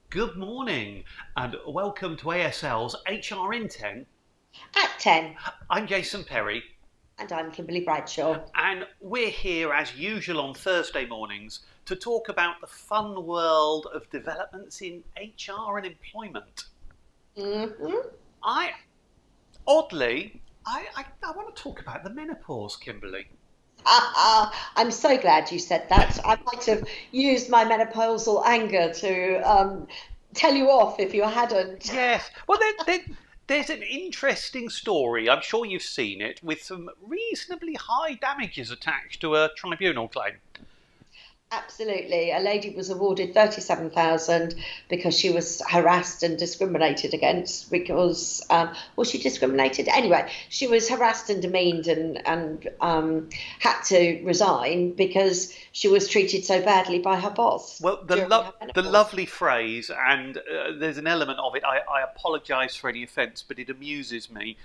Good morning and welcome to ASL's HR in 10. At 10, I'm Jason Perry and I'm Kimberly Bradshaw. and we're here as usual on Thursday mornings to talk about the fun world of developments in HR and employment. Hmm. I, oddly, I want to talk about the menopause, Kimberly. I'm so glad you said that. I might have used my menopausal anger to tell you off if you hadn't. Yes, well, there's an interesting story, I'm sure you've seen it, with some reasonably high damages attached to a tribunal claim. Absolutely. A lady was awarded 37,000 because she was harassed and discriminated against because was she discriminated? Anyway, she was harassed and demeaned and had to resign because she was treated so badly by her boss Well, during her the menopause. lovely phrase, and there's an element of it. I apologise for any offence, but it amuses me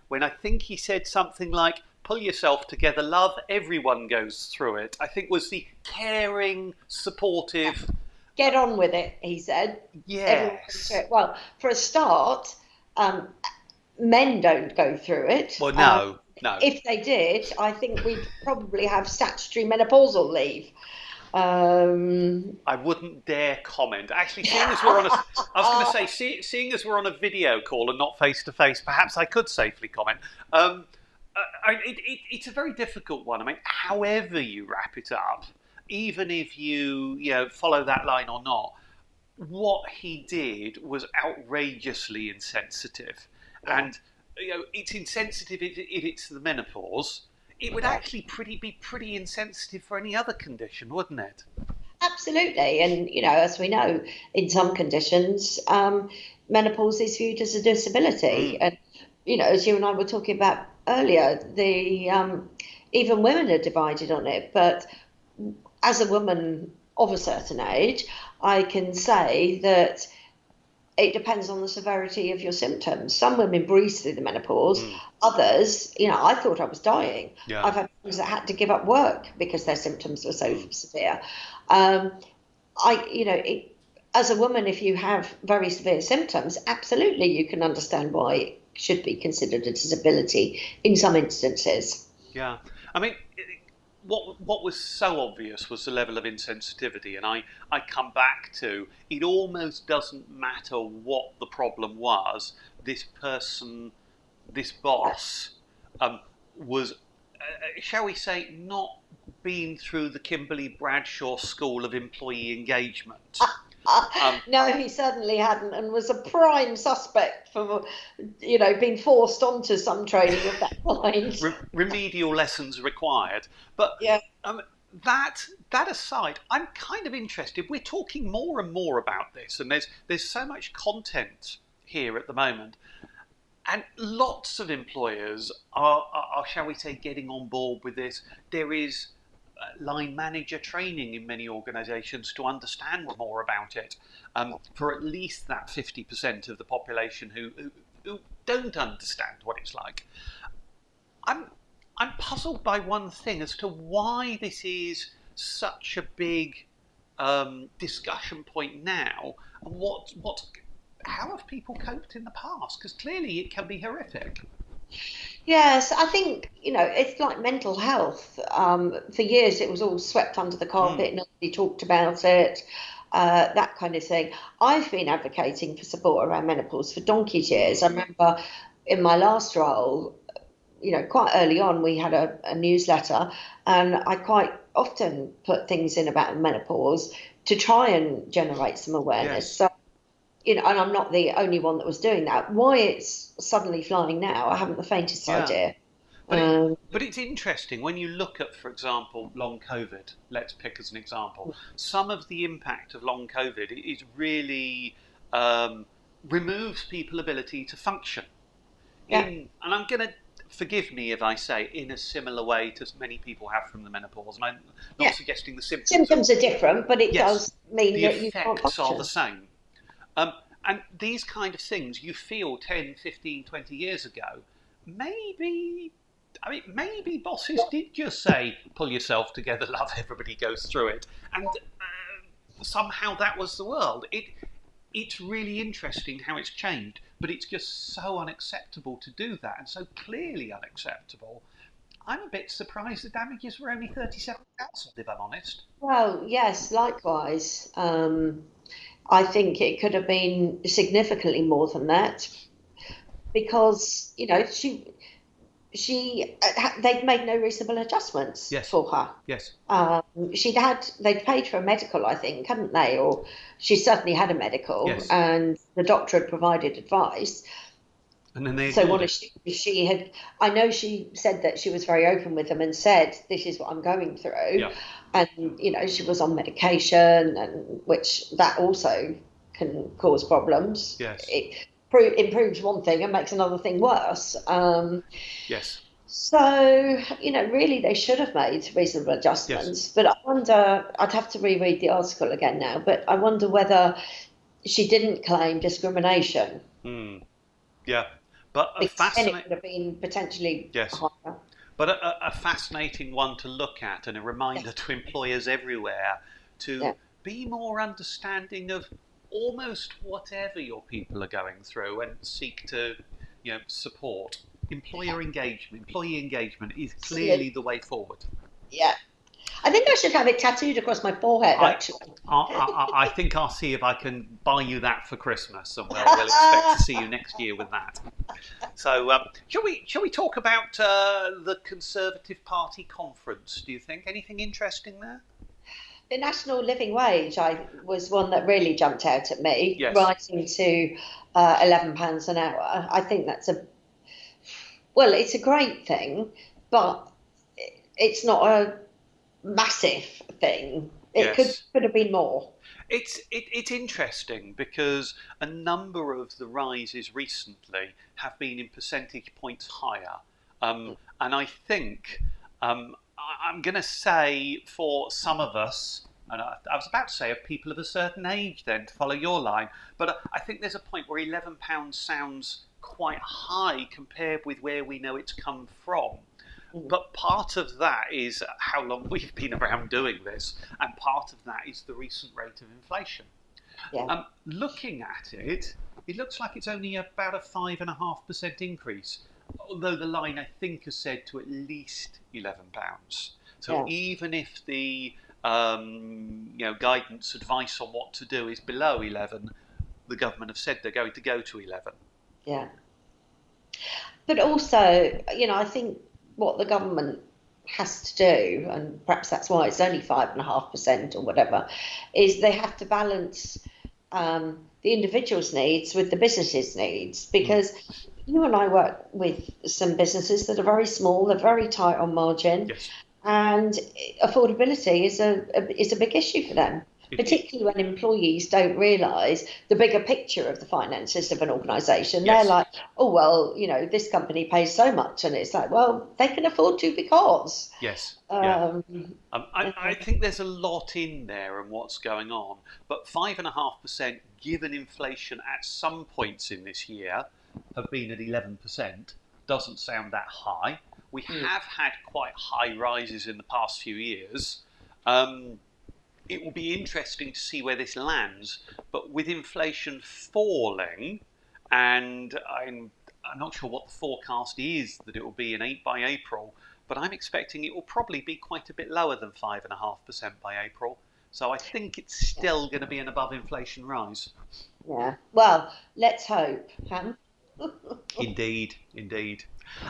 when I think he said something like, "Pull yourself together, love. Everyone goes through it." I think was the caring, supportive. Get on with it, he said. Everyone goes through Yes. it. Well, for a start, um, men don't go through it. Well, no, no. If they did, I think we'd probably have statutory menopausal leave. Um, I wouldn't dare comment. Actually, seeing as we're on a, I was going to say, seeing as we're on a video call and not face to face, perhaps I could safely comment. Um, it's a very difficult one. I mean, however you wrap it up, even if you follow that line or not, what he did was outrageously insensitive, yeah, and it's insensitive if it's the menopause. It would yeah, actually be pretty insensitive for any other condition, wouldn't it? absolutely. And as we know, in some conditions, menopause is viewed as a disability. Mm. And as you and I were talking about earlier, the even women are divided on it. But as a woman of a certain age, I can say that it depends on the severity of your symptoms. Some women breeze through the menopause, Mm. others, I thought I was dying. Yeah. I've had friends that had to give up work because their symptoms were so Mm. severe. Um, as a woman, if you have very severe symptoms, absolutely you can understand why it should be considered a disability in some instances. Yeah. I mean, what was so obvious was the level of insensitivity, and I come back to it. Almost doesn't matter what the problem was. This person, this boss, was, shall we say, not been through the Kimberly Bradshaw School of Employee Engagement. Um, No, he certainly hadn't, and was a prime suspect for, being forced onto some training of that kind. remedial lessons required. But Yeah. um, that aside, I'm kind of interested. We're talking more and more about this, and there's so much content here at the moment, and lots of employers are shall we say, getting on board with this. There is line manager training in many organisations to understand more about it, for at least that 50% of the population who don't understand what it's like. I'm I'm puzzled by one thing as to why this is such a big discussion point now, and what how have people coped in the past? Because clearly it can be horrific. Yes, I think, it's like mental health. For years, it was all swept under the Mm, carpet, nobody talked about it, that kind of thing. I've been advocating for support around menopause for donkey's years. mm, I remember in my last role, quite early on, we had a newsletter, and I quite often put things in about menopause to try and generate some awareness. yes. So, and I'm not the only one that was doing that. Why it's suddenly flying now, I haven't the faintest Yeah. idea. But it Um, but it's interesting when you look at, for example, long COVID. Let's pick as an example. Some of the impact of long COVID is really um, removes people's ability to function. yeah, And I'm going to, forgive me if I say, in a similar way to many people have from the menopause. And I'm not yeah. suggesting the symptoms are. Symptoms are different, but it Yes, does mean the that you can't effects are the function. same. Um, and these kind of things you feel 10, 15, 20 years ago, maybe, I mean, maybe bosses did just say, pull yourself together, love, everybody goes through it. And somehow that was the world. it's really interesting how it's changed, but it's just so unacceptable to do that, and so clearly unacceptable. I'm a bit surprised the damages were only 37,000, if I'm honest. Well, yes, likewise. I think it could have been significantly more than that because, they'd made no reasonable adjustments Yes, for her. yes, They'd paid for a medical, I think, hadn't they? Or she certainly had a medical, yes. and the doctor had provided advice. And then they So ignored what it. she had, I know she said that she was very open with them and said, "This is what I'm going through," Yeah, and she was on medication, and which that also can cause problems. yes, It improves one thing and makes another thing worse. yes, So, really they should have made reasonable yes. adjustments. But I wonder, I'd have to reread the article again now, but I wonder whether she didn't claim discrimination Hmm. Yeah. But a because then it fascinating, would have been potentially yes, higher. but a fascinating one to look at, and a reminder Yes. to employers everywhere Yeah. to be more understanding of almost whatever your people are going through, and seek to, support. Employee engagement is clearly Absolutely. the way forward. Yeah. I think I should have it tattooed across my forehead, I, actually. I think I'll see if I can buy you that for Christmas, and we'll expect to see you next year with that. So, shall we talk about the Conservative Party conference? Do you think anything interesting there? The national living wage was one that really jumped out at me, Yes, rising to £11 an hour. I think it's a great thing, but it's not a massive thing. It could yes. could have been more. It's interesting because a number of the rises recently have been in percentage points higher, and I think I'm going to say for some of us, and I was about to say of people of a certain age, then to follow your line, but I think there's a point where £11 sounds quite high compared with where we know it's come from. Mm. But part of that is how long we've been around doing this, and part of that is the recent rate of inflation. Yeah, Looking at it, it looks like it's only about a 5.5% increase, although the line I think has said to at least £11. So yeah, even if the guidance advice on what to do is below 11, the government have said they're going to go to 11. yeah. But also, I think what the government has to do, and perhaps that's why it's only 5.5% or whatever, is they have to balance the individual's needs with the business's needs. Mm. Because you and I work with some businesses that are very small, they're very tight on margin, Yes, and affordability is a big issue for them, it particularly when employees don't realise the bigger picture of the finances of an organisation. They're yes. like, oh well, this company pays so much, and it's like, well, they can afford to because. Yes, yeah. Um, I think there's a lot in there and what's going on, but 5.5%, given inflation at some points in this year have been at 11%, doesn't sound that high. We mm, have had quite high rises in the past few years. Um, it will be interesting to see where this lands, but with inflation falling, and I'm not sure what the forecast is that it will be by April, but I'm expecting it will probably be quite a bit lower than 5.5% by April. So I think it's yeah, still going to be an above inflation rise. yeah. Well, let's hope, huh? Indeed, indeed.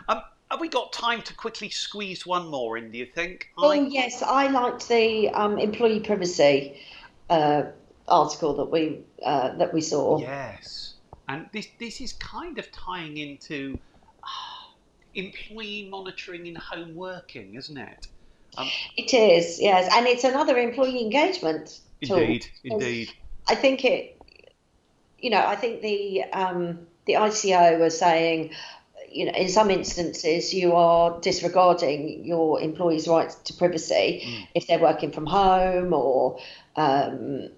Um, have we got time to quickly squeeze one more in, do you think? Oh yes, I liked the employee privacy uh, article that we saw. Yes. And this is kind of tying into employee monitoring in home working, isn't it? Um, It is, yes, and it's another employee engagement tool. indeed, indeed. I think I think the ICO was saying, in some instances you are disregarding your employees' rights to privacy Mm, if they're working from home or um,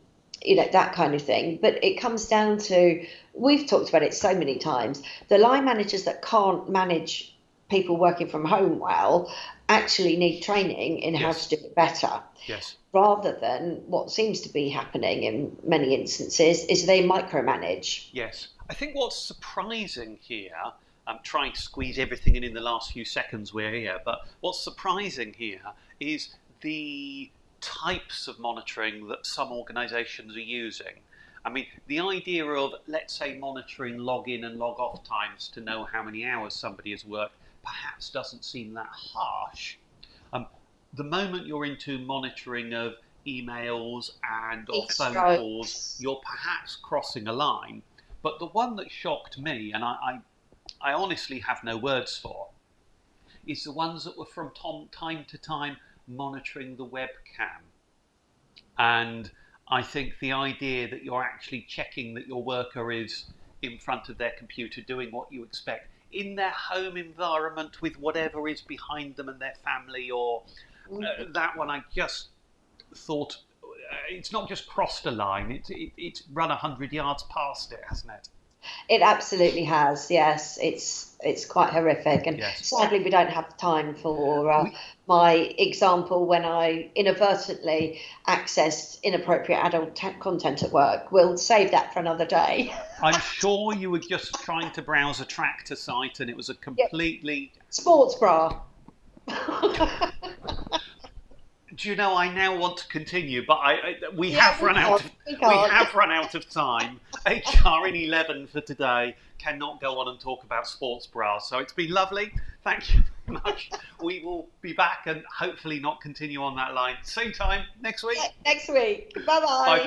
that kind of thing. But it comes down to, we've talked about it so many times, the line managers that can't manage people working from home well, actually need training in how Yes. to do it better, Yes. rather than what seems to be happening in many instances is they micromanage. Yes. I think what's surprising here, I'm trying to squeeze everything in the last few seconds we're here, but what's surprising here is the types of monitoring that some organisations are using. I mean, the idea of, let's say, monitoring log-in and log-off times to know how many hours somebody has worked perhaps doesn't seem that harsh. Um, the moment you're into monitoring of emails and of phone calls, Keystrokes. you're perhaps crossing a line. But the one that shocked me, and I honestly have no words for, is the ones that were from time to time monitoring the webcam. And I think the idea that you're actually checking that your worker is in front of their computer doing what you expect in their home environment with whatever is behind them and their family, or that one I just thought it's not just crossed a line, it's run 100 yards past it, hasn't it? It absolutely has. Yes, it's quite horrific, and Yes. sadly we don't have time for We, my example when I inadvertently accessed inappropriate adult content at work. We'll save that for another day. I'm sure you were just trying to browse a tractor site and it was a Yep. completely. Sports bra. Do you know? I now want to continue, but we Yeah, have run out. we We can't. have run out of time. HR in 11 for today cannot go on and talk about sports bras. So it's been lovely. Thank you very much. We will be back and hopefully not continue on that line. Same time next week. Next week. Bye Bye bye. for